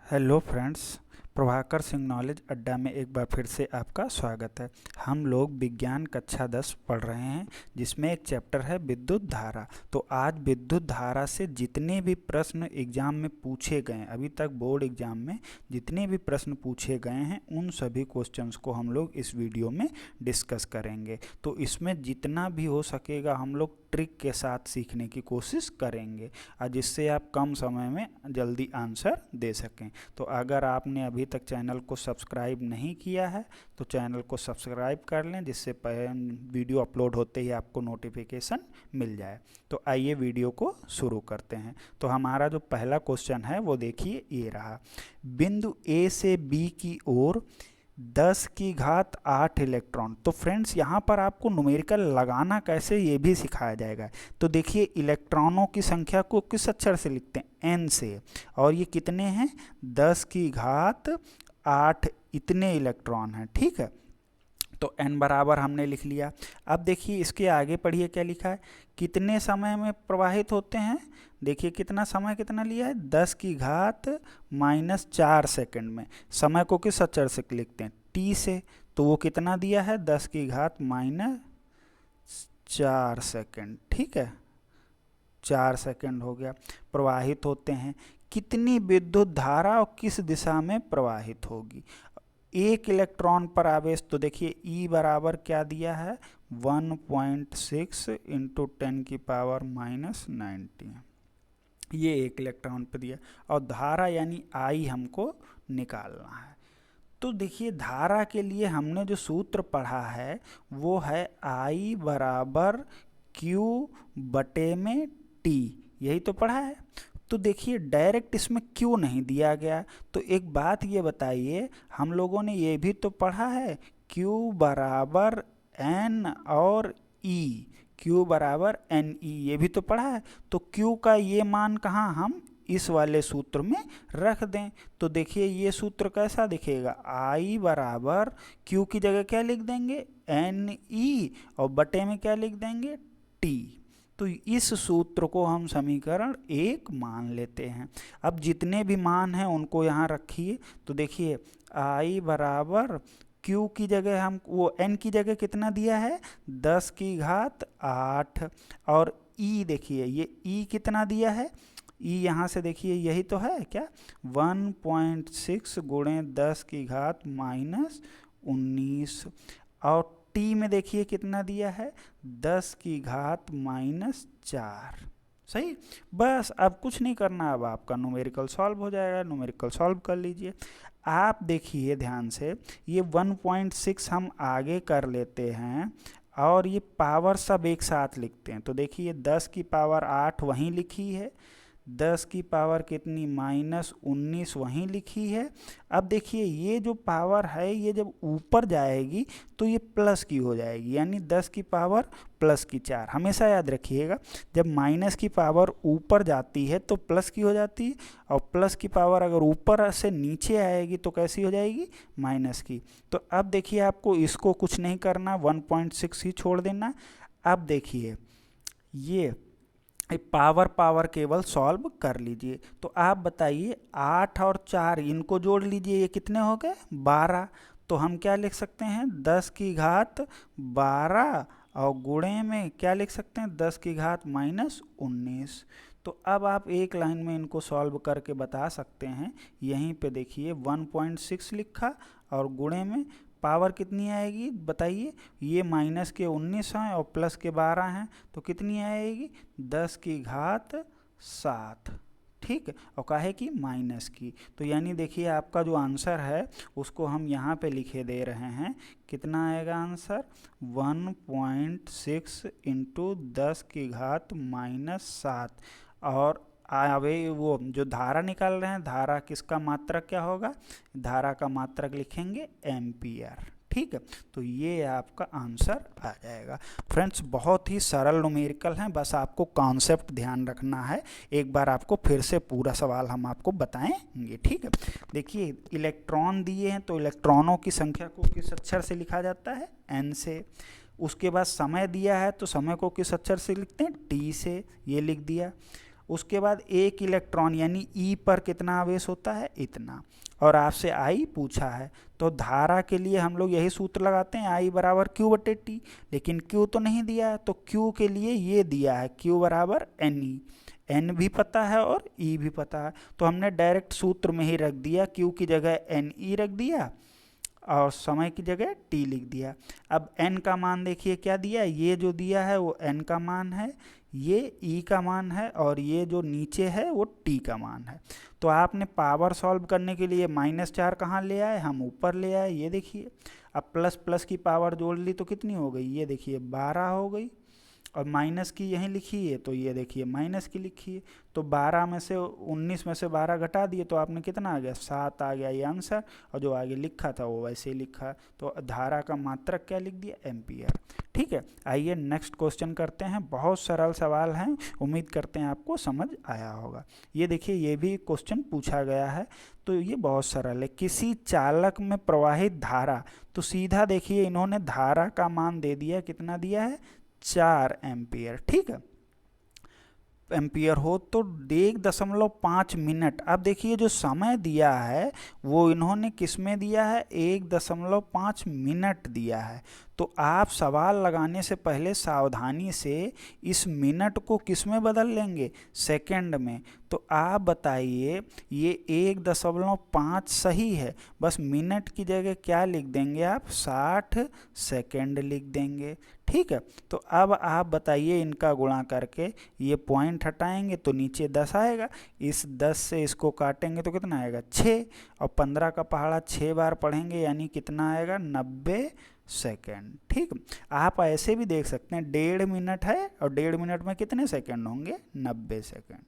Hello friends, Prabhakar Singh knowledge अड्डा में एक बार फिर से आपका स्वागत है। हम लोग विज्ञान कक्षा 10 पढ़ रहे हैं, जिसमें एक चैप्टर है विद्युत धारा। तो आज विद्युत धारा से जितने भी प्रश्न एग्जाम में पूछे गए हैं, अभी तक बोर्ड एग्जाम में जितने भी प्रश्न पूछे गए हैं, उन सभी क्वेश्चंस को हम लोग इस वीडियो में डिस्कस करेंगे। तो इसमें जितना भी हो सकेगा हम लोग ट्रिक के साथ सीखने की कोशिश करेंगे, और जिससे आप कम समय में जल्दी आंसर दे सकें। तो अगर आपने अभी तक चैनल को सब्सक्राइब नहीं किया है तो चैनल को सब्सक्राइब कर लें, जिससे वीडियो अपलोड होते ही आपको नोटिफिकेशन मिल जाए। तो आइए वीडियो को शुरू करते हैं। तो हमारा जो पहला क्वेश्चन है वो देखिए ये रहा। बिंदु ए से बी की ओर 10 की घात 8 इलेक्ट्रॉन। तो फ्रेंड्स यहाँ पर आपको न्यूमेरिकल लगाना कैसे ये भी सिखाया जाएगा। तो देखिए इलेक्ट्रॉनों की संख्या को किस अक्षर से लिखते हैं, एन से, और ये कितने हैं, 10 की घात 8 इतने इलेक्ट्रॉन हैं। ठीक है, तो n बराबर हमने लिख लिया। अब देखिए इसके आगे पढ़िए क्या लिखा है, कितने समय में प्रवाहित होते हैं। देखिए कितना समय कितना लिया है, 10 की घात -4 सेकंड में। समय को किस अक्षर से लिखते हैं, t से, तो वो कितना दिया है, 10 की घात -4 सेकंड। ठीक है, 4 सेकंड हो गया। प्रवाहित होते हैं, कितनी विद्युत धारा और किस दिशा में प्रवाहित होगी। एक इलेक्ट्रॉन पर आवेश, तो देखिए E बराबर क्या दिया है, 1.6 इंटू 10⁻⁻90। ये एक इलेक्ट्रॉन पर दिया, और धारा यानी I हमको निकालना है। तो देखिए धारा के लिए हमने जो सूत्र पढ़ा है वो है I बराबर Q बटे में T, यही तो पढ़ा है। तो देखिए डायरेक्ट इसमें क्यों नहीं दिया गया। तो एक बात ये बताइए, हम लोगों ने ये भी तो पढ़ा है Q बराबर N और E, Q बराबर NE, ये भी तो पढ़ा है। तो Q का ये मान कहाँ हम इस वाले सूत्र में रख दें। तो देखिए ये सूत्र कैसा दिखेगा, I बराबर Q की जगह क्या लिख देंगे, NE, और बटे में क्या लिख देंगे, T। तो इस सूत्र को हम समीकरण 1 मान लेते हैं। अब जितने भी मान हैं उनको यहाँ रखिए। तो देखिए I बराबर Q की जगह हम वो N की जगह कितना दिया है, 10 की घात 8, और E देखिए ये E कितना दिया है, E यहाँ से देखिए यही तो है क्या, 1.6 गुणे 10 की घात -19, और T में देखिए कितना दिया है, 10 की घात -4। सही, बस अब कुछ नहीं करना, अब आपका न्यूमेरिकल सॉल्व हो जाएगा। न्यूमेरिकल सॉल्व कर लीजिए। आप देखिए ध्यान से, ये 1.6 हम आगे कर लेते हैं और ये पावर सब एक साथ लिखते हैं। तो देखिए 10 की पावर 8 वहीं लिखी है, 10 की पावर कितनी -19 वहीं लिखी है। अब देखिए ये जो पावर है ये जब ऊपर जाएगी तो ये प्लस की हो जाएगी, यानी 10 की पावर +4। हमेशा याद रखिएगा, जब माइनस की पावर ऊपर जाती है तो प्लस की हो जाती है, और प्लस की पावर अगर ऊपर से नीचे आएगी तो कैसी हो जाएगी, माइनस की। तो अब देखिए आपको इसको कुछ नहीं करना, 1.6 ही छोड़ देना। अब देखिए ये पावर केवल सॉल्व कर लीजिए। तो आप बताइए 8 और 4 इनको जोड़ लीजिए, ये कितने हो गए, 12। तो हम क्या लिख सकते हैं, 10 की घात 12, और गुणे में क्या लिख सकते हैं, 10 की घात -19। तो अब आप एक लाइन में इनको सॉल्व करके बता सकते हैं। यहीं पे देखिए 1.6 लिखा, और गुणे में पावर कितनी आएगी बताइए, ये माइनस के 19 हैं और प्लस के 12 हैं, तो कितनी आएगी, 10 की घात 7। ठीक है, और काहे की, माइनस की। तो यानी देखिए आपका जो आंसर है उसको हम यहाँ पे लिखे दे रहे हैं, कितना आएगा आंसर, 1.6 इंटू 10 की घात -7। और आवे वो जो धारा निकाल रहे हैं, धारा किसका मात्रक क्या होगा, धारा का मात्रक लिखेंगे एम्पियर। ठीक है, तो ये आपका आंसर आ जाएगा। फ्रेंड्स बहुत ही सरल न्यूमेरिकल हैं, बस आपको कॉन्सेप्ट ध्यान रखना है। एक बार आपको फिर से पूरा सवाल हम आपको बताएंगे। ठीक है, देखिए इलेक्ट्रॉन दिए हैं, तो इलेक्ट्रॉनों की संख्या को किस अक्षर से लिखा जाता है, n से। उसके बाद समय दिया है तो समय को किस अक्षर से लिखते हैं, t से, ये लिख दिया। उसके बाद एक इलेक्ट्रॉन यानी ई पर कितना आवेश होता है, इतना, और आपसे आई पूछा है। तो धारा के लिए हम लोग यही सूत्र लगाते हैं, आई बराबर क्यू बटे टी, लेकिन क्यू तो नहीं दिया है, तो क्यू के लिए ये दिया है, क्यू बराबर एन ई, एन भी पता है और ई भी पता है, तो हमने डायरेक्ट सूत्र में ही रख दिया, क्यू की जगह एन ई रख दिया और समय की जगह टी लिख दिया। अब n का मान देखिए क्या दिया है, ये जो दिया है वो n का मान है, ये e का मान है, और ये जो नीचे है वो t का मान है। तो आपने पावर सॉल्व करने के लिए -4 कहाँ ले आए, हम ऊपर ले आए, ये देखिए। अब प्लस प्लस की पावर जोड़ ली तो कितनी हो गई, ये देखिए 12 हो गई, और माइनस की यहीं लिखी है तो ये देखिए माइनस की लिखी है, तो 12 में से 19 में से 12 घटा दिए तो आपने कितना आ गया, 7 आ गया ये आंसर, और जो आगे लिखा था वो वैसे ही लिखा। तो धारा का मात्रक क्या लिख दिया, एम्पियर। ठीक है, आइए नेक्स्ट क्वेश्चन करते हैं। बहुत सरल सवाल हैं, उम्मीद करते हैं आपको समझ आया होगा। ये देखिए ये भी क्वेश्चन पूछा गया है, तो ये बहुत सरल है। किसी चालक में प्रवाहित धारा, तो सीधा देखिए इन्होंने धारा का मान दे दिया, कितना दिया है, 4 एम्पियर। ठीक है, एम्पियर हो तो 1.5 मिनट। अब देखिए जो समय दिया है वो इन्होंने किस में दिया है, 1.5 मिनट दिया है। तो आप सवाल लगाने से पहले सावधानी से इस मिनट को किस में बदल लेंगे, सेकंड में। तो आप बताइए ये 1.5 सही है, बस मिनट की जगह क्या लिख देंगे आप, 60 सेकंड लिख देंगे। ठीक है, तो अब आप बताइए इनका गुणा करके, ये पॉइंट हटाएंगे तो नीचे 10 आएगा, इस 10 से इसको काटेंगे तो कितना आएगा, 6, और 15 का पहाड़ा 6 बार पढ़ेंगे यानी कितना आएगा, 90 सेकेंड। ठीक, आप ऐसे भी देख सकते हैं 1.5 मिनट है और 1.5 मिनट में कितने सेकंड होंगे, 90 सेकंड।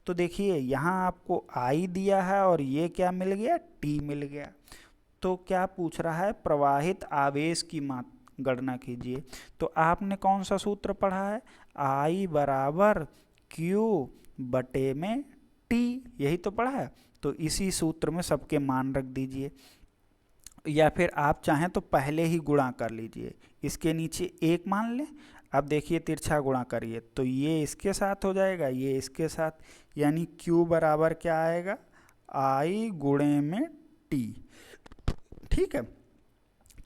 तो देखिए यहाँ आपको आई दिया है और ये क्या मिल गया, टी मिल गया। तो क्या पूछ रहा है, प्रवाहित आवेश की गणना कीजिए। तो आपने कौन सा सूत्र पढ़ा है, आई बराबर क्यू बटे में टी, यही तो पढ़ा है। तो इसी सूत्र में सबके मान रख दीजिए, या फिर आप चाहें तो पहले ही गुणा कर लीजिए, इसके नीचे 1 मान लें। अब देखिए तिरछा गुणा करिए तो ये इसके साथ हो जाएगा, ये इसके साथ, यानी Q बराबर क्या आएगा, I गुणे में T। ठीक है,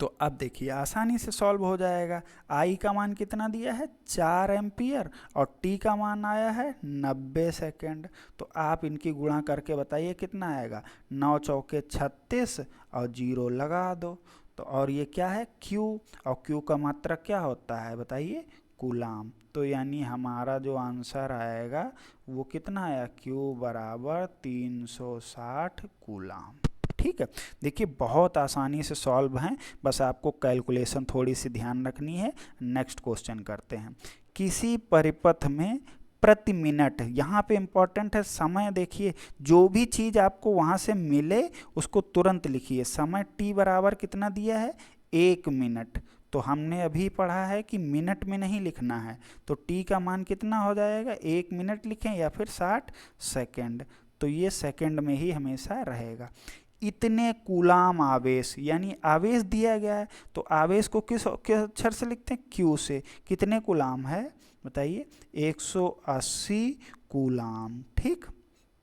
तो अब देखिए आसानी से सॉल्व हो जाएगा। I का मान कितना दिया है, 4 एम्पियर, और T का मान आया है 90 सेकेंड। तो आप इनकी गुणा करके बताइए कितना आएगा, 9 चौके 36 और 0 लगा दो। तो और ये क्या है, Q, और Q का मात्रक क्या होता है बताइए, कूलाम। तो यानी हमारा जो आंसर आएगा वो कितना आया, Q बराबर 360 कूलाम। ठीक है, देखिए बहुत आसानी से सॉल्व हैं, बस आपको कैलकुलेशन थोड़ी सी ध्यान रखनी है। नेक्स्ट क्वेश्चन करते हैं। किसी परिपथ में प्रति मिनट, यहाँ पे इंपॉर्टेंट है समय। देखिए जो भी चीज़ आपको वहाँ से मिले उसको तुरंत लिखिए। समय t बराबर कितना दिया है, 1 मिनट। तो हमने अभी पढ़ा है कि मिनट में नहीं लिखना है, तो t का मान कितना हो जाएगा, 1 मिनट लिखें या फिर 60 सेकेंड। तो ये सेकेंड में ही हमेशा रहेगा। इतने कूलाम आवेश, यानी आवेश दिया गया है तो आवेश को किस अक्षर से लिखते हैं, Q से। कितने कूलाम है बताइए, 180 कूलाम। ठीक,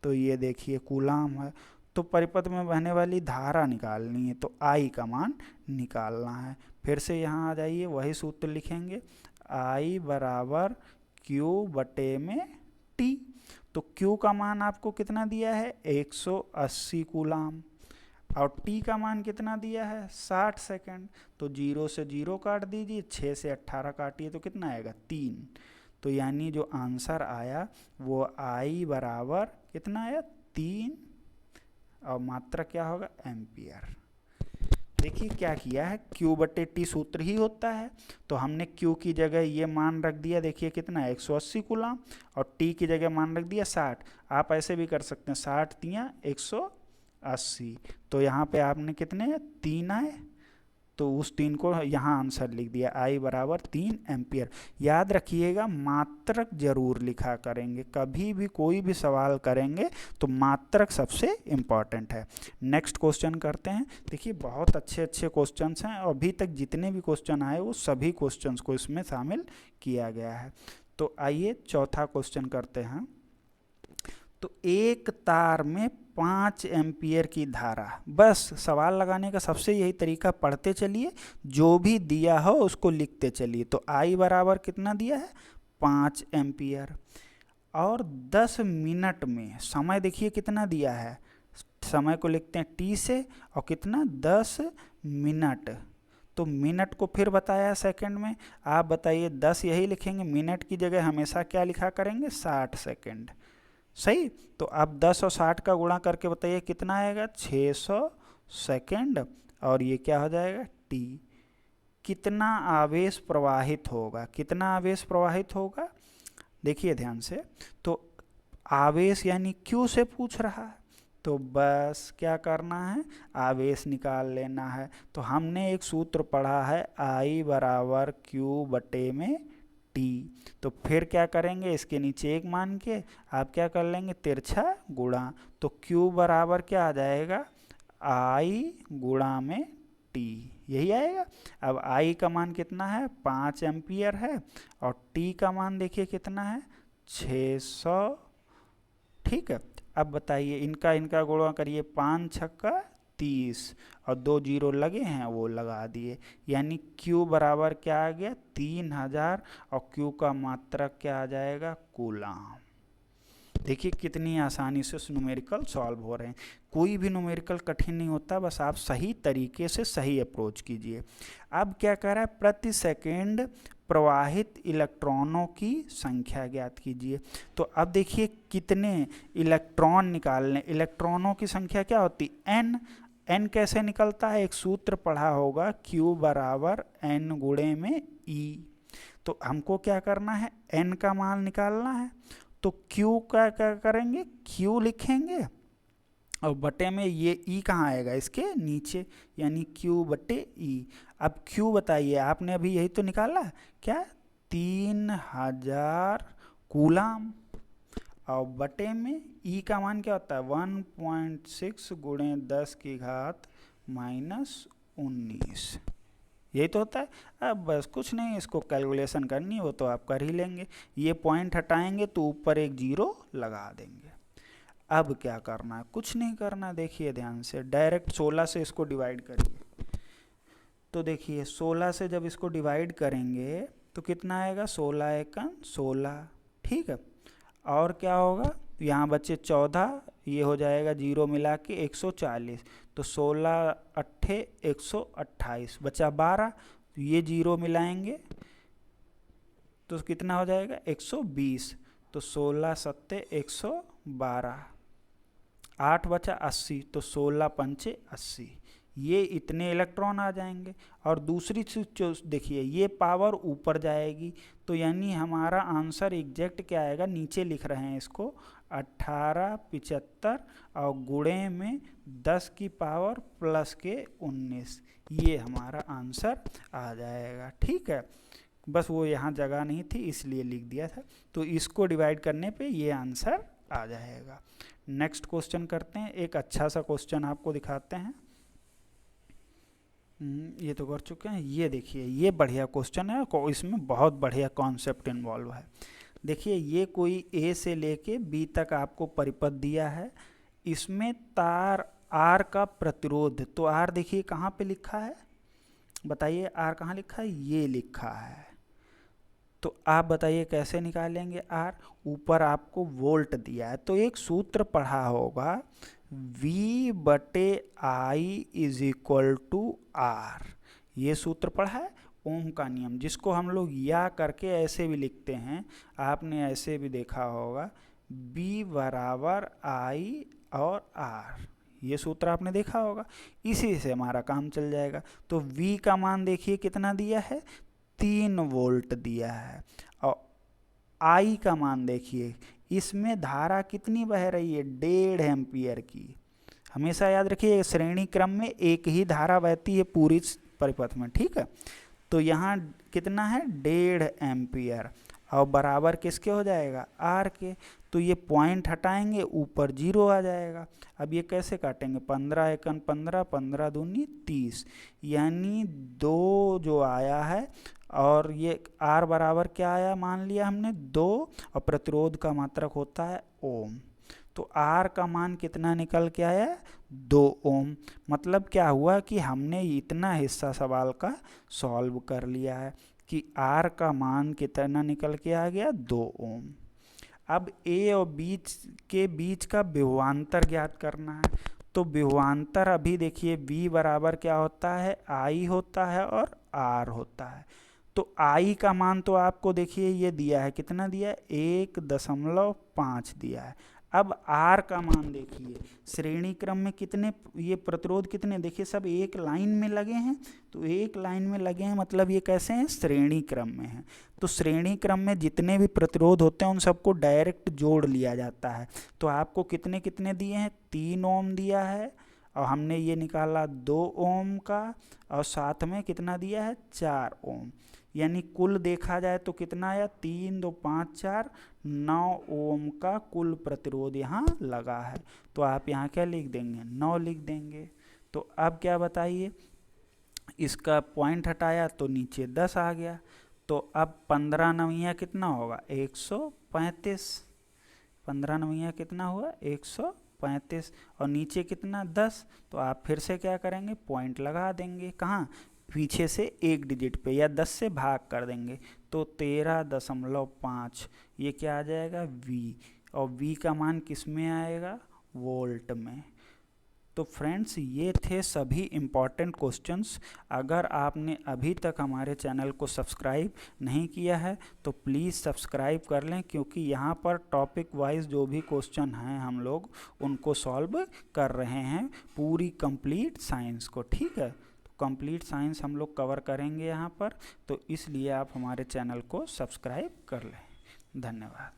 तो ये देखिए कूलाम है। तो परिपथ में बहने वाली धारा निकालनी है, तो I का मान निकालना है। फिर से यहाँ आ जाइए, वही सूत्र लिखेंगे, I बराबर Q बटे में T। तो Q का मान आपको कितना दिया है, 180 कूलाम, और T का मान कितना दिया है, 60 सेकेंड। तो 0 से 0 काट दीजिए, 6 से 18 काटिए तो कितना आएगा, 3। तो यानी जो आंसर आया वो I बराबर कितना आया, 3, और मात्रा क्या होगा, एम्पियर। देखिए क्या किया है, Q बटे T सूत्र ही होता है, तो हमने Q की जगह ये मान रख दिया, देखिए कितना है, 180 कूलाम, और T की जगह मान रख दिया 60। आप ऐसे भी कर सकते हैं, 60 तियां 180। तो यहाँ पे आपने कितने, 3 आए, तो उस 3 को यहाँ आंसर लिख दिया, I बराबर 3 एम्पियर। याद रखिएगा मात्रक जरूर लिखा करेंगे, कभी भी कोई भी सवाल करेंगे तो मात्रक सबसे इम्पॉर्टेंट है। नेक्स्ट क्वेश्चन करते हैं। देखिए बहुत अच्छे अच्छे क्वेश्चंस हैं, और अभी तक जितने भी क्वेश्चन आए वो सभी क्वेश्चंस को इसमें शामिल किया गया है। तो आइए चौथा क्वेश्चन करते हैं। तो एक तार में 5 एम्पियर की धारा, बस सवाल लगाने का सबसे यही तरीका, पढ़ते चलिए, जो भी दिया हो उसको लिखते चलिए। तो I बराबर कितना दिया है, 5 एम्पियर, और 10 मिनट में समय देखिए कितना दिया है, समय को लिखते हैं t से, और कितना 10 मिनट, तो मिनट को फिर बताया सेकंड में, आप बताइए 10 यही लिखेंगे, मिनट की जगह हमेशा क्या लिखा करेंगे, 60 सेकंड, सही। तो अब 10 और 60 का गुणा करके बताइए कितना आएगा, 600 सेकंड, और ये क्या हो जाएगा, t। कितना आवेश प्रवाहित होगा, कितना आवेश प्रवाहित होगा, देखिए ध्यान से, तो आवेश यानी Q से पूछ रहा है, तो बस क्या करना है, आवेश निकाल लेना है। तो हमने एक सूत्र पढ़ा है, I बराबर Q बटे में T, तो फिर क्या करेंगे, इसके नीचे एक मान के आप क्या कर लेंगे, तिरछा गुणा, तो Q बराबर क्या आ जाएगा, I गुणा में T, यही आएगा। अब I का मान कितना है, 5 एम्पियर है, और T का मान देखिए कितना है, 600, ठीक है। अब बताइए इनका गुणा करिए, 5 छक्का 30, और 2 जीरो लगे हैं वो लगा दिए, यानी Q बराबर क्या आ गया, 3000, और Q का मात्रक क्या आ जाएगा, कूलाम। देखिए कितनी आसानी से न्यूमेरिकल सॉल्व हो रहे हैं, कोई भी न्यूमेरिकल कठिन नहीं होता, बस आप सही तरीके से सही अप्रोच कीजिए। अब क्या कर रहा है, प्रति सेकेंड प्रवाहित इलेक्ट्रॉनों की संख्या ज्ञात कीजिए। तो अब देखिए कितने इलेक्ट्रॉन निकालने, इलेक्ट्रॉनों की संख्या क्या होती, n। n कैसे निकलता है, एक सूत्र पढ़ा होगा, Q बराबर n गुणे में E। तो हमको क्या करना है, n का मान निकालना है, तो Q का क्या करेंगे, Q लिखेंगे, और बटे में ये E कहाँ आएगा, इसके नीचे, यानी Q बटे E। अब Q बताइए, आपने अभी यही तो निकाला, क्या 3000 कूलाम, और बटे में E का मान क्या होता है, 1.6 गुणे 10 की घात -19, यही तो होता है। अब बस कुछ नहीं, इसको कैलकुलेशन करनी है वो तो आप कर ही लेंगे, ये पॉइंट हटाएंगे तो ऊपर एक जीरो लगा देंगे। अब क्या करना है, कुछ नहीं करना, देखिए ध्यान से, डायरेक्ट 16 से इसको डिवाइड करिए। तो देखिए 16 से जब इसको डिवाइड करेंगे तो कितना आएगा, 16 एकम 16, ठीक है। और क्या होगा, यहाँ बचे 14, ये हो जाएगा जीरो मिला के 140, तो 16 अट्ठे 128, बचा 12, तो ये जीरो मिलाएंगे तो कितना हो जाएगा, 120, तो 16 सत्ते 112, 8 बचा 80, तो 16 पंचे 80, ये इतने इलेक्ट्रॉन आ जाएंगे। और दूसरी चीज देखिए, ये पावर ऊपर जाएगी, तो यानी हमारा आंसर एग्जैक्ट क्या आएगा, नीचे लिख रहे हैं इसको, 1875, और गुणे में 10 की पावर प्लस के 19, ये हमारा आंसर आ जाएगा, ठीक है। बस वो यहाँ जगह नहीं थी इसलिए लिख दिया था, तो इसको डिवाइड करने पे ये आंसर आ जाएगा। नेक्स्ट क्वेश्चन करते हैं, एक अच्छा सा क्वेश्चन आपको दिखाते हैं। ये तो कर चुके हैं, ये देखिए ये बढ़िया क्वेश्चन है, इसमें बहुत बढ़िया कॉन्सेप्ट इन्वॉल्व है। देखिए ये कोई A से लेके B तक आपको परिपथ दिया है, इसमें तार R का प्रतिरोध, तो R देखिए कहाँ पे लिखा है, बताइए R कहाँ लिखा है, ये लिखा है, तो आप बताइए कैसे निकालेंगे R, ऊपर आपको वोल्ट दिया है, तो एक सूत्र पढ़ा होगा, V बटे I is equal to R, ये सूत्र पढ़ा है, ओम का नियम, जिसको हम लोग या करके ऐसे भी लिखते हैं, आपने ऐसे भी देखा होगा, B बराबर I और R, ये सूत्र आपने देखा होगा, इसी से हमारा काम चल जाएगा। तो V का मान देखिए कितना दिया है, 3 वोल्ट दिया है, और I का मान देखिए, इसमें धारा कितनी बह रही है, 1.5 एम्पियर की। हमेशा याद रखिए श्रेणी क्रम में एक ही धारा बहती है पूरी परिपथ में, ठीक है। तो यहाँ कितना है, 1.5 एम्पियर, और बराबर किसके हो जाएगा, R के, तो ये पॉइंट हटाएंगे ऊपर जीरो आ जाएगा। अब ये कैसे काटेंगे, 15 एकम 15, 15 दूनी 30, यानी 2 जो आया है, और ये R बराबर क्या आया, मान लिया हमने 2, और प्रतिरोध का मात्रक होता है ओम, तो R का मान कितना निकल के आया, 2 ओम। मतलब क्या हुआ कि हमने इतना हिस्सा सवाल का सॉल्व कर लिया है कि R का मान कितना निकल के आ गया, 2 ओम। अब A और B के बीच का विभवांतर ज्ञात करना है। तो विभवांतर अभी देखिए V बराबर क्या होता है, I होता है और R होता है। तो I का मान तो आपको देखिए ये दिया है, कितना दिया है, 1.5 दिया है। अब R का मान देखिए, श्रेणी क्रम में कितने, ये प्रतिरोध कितने, देखिए सब एक लाइन में लगे हैं। तो एक लाइन में लगे हैं मतलब ये कैसे हैं, श्रेणी क्रम में हैं। तो श्रेणी क्रम में जितने भी प्रतिरोध होते हैं उन सबको डायरेक्ट जोड़ लिया जाता है। तो आपको कितने कितने दिए हैं, 3 ओम दिया है, और हमने ये निकाला 2 ओम का, और साथ में कितना दिया है, 4 ओम। यानी कुल देखा जाए तो कितना आया, 3 2 5 4 9 ओम का कुल प्रतिरोध यहाँ लगा है। तो आप यहाँ क्या लिख देंगे, 9 लिख देंगे। तो अब क्या बताइए, इसका पॉइंट हटाया तो नीचे 10 आ गया। तो अब 15 नविया कितना होगा, 135। 15 नविया कितना हुआ, 135, और नीचे कितना, 10। तो आप फिर से क्या करेंगे, पॉइंट लगा देंगे, कहाँ, पीछे से एक डिजिट पे, या 10 से भाग कर देंगे। तो 13.5 ये क्या आ जाएगा, V, और V का मान किस में आएगा, वोल्ट में। तो फ्रेंड्स ये थे सभी इम्पॉर्टेंट क्वेश्चंस। अगर आपने अभी तक हमारे चैनल को सब्सक्राइब नहीं किया है तो प्लीज़ सब्सक्राइब कर लें, क्योंकि यहाँ पर टॉपिक वाइज जो भी क्वेश्चन हैं हम लोग उनको सॉल्व कर रहे हैं, पूरी कंप्लीट साइंस को, ठीक है। तो कंप्लीट साइंस हम लोग कवर करेंगे यहाँ पर, तो इसलिए आप हमारे चैनल को सब्सक्राइब कर लें। धन्यवाद।